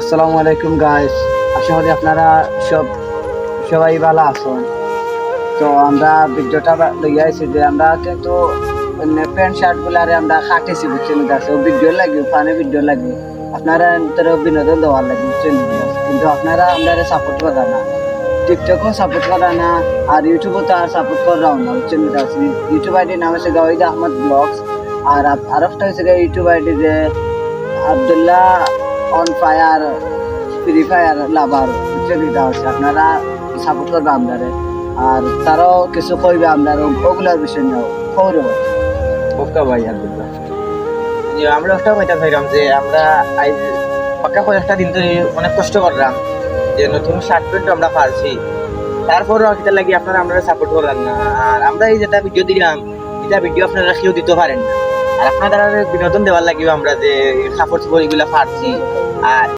আসসালামু আলাইকুম গাইস, আশা করি আপনারা সবাই ভালো আছেন। তো আমরা ভিডিওটা লইয়া আইছি যে আমরা কিন্তু প্যান্ট শার্ট গুলারে আমরা খাটিছি বুঝছেন গাছ, ও ভিডিও লাগবে, ফানি ভিডিও লাগবে, আপনারা বিনোদন দেওয়ার লাগবে বুঝছেন গাছ। কিন্তু আপনারা আমরা সাপোর্ট করা না, টিকটকও সাপোর্ট করা না, আর ইউটিউবও তো আর সাপোর্ট করাও না বুঝছেন গাছ। ইউটিউব আইডি নাম হচ্ছে গাওয়াইদ আহমদ ব্লগস, আর আরেকটা হচ্ছে ইউটিউব আইডি যে Abdullah on fire free fire lover বুঝছেন এটা হচ্ছে। আপনারা সাপোর্ট করবে আপনারে, আর তারাও কিছু কইবে আপনার ওগুলার বিষয় নিয়েও খবরও ওকা ভাই আব্দুল্লাহ, যে আমরা একটা কইতা চাইলাম যে আমরা আজ পাক্কা কয়েকটা দিন ধরে অনেক কষ্ট করলাম, যে নতুন শার্ট প্যান্ট আমরা পারছি, তারপরও কিতা লাগি আপনারা আমরা সাপোর্ট করেন না। আর আমরা এই যেটা ভিডিও দিলাম, এটা ভিডিও আপনারা কেউ দিতে পারেন না, আর আপনারা বিনোদন দেওয়ার লাগিব আমরা যে কাপড় চোপড় এগুলা পারছি। আর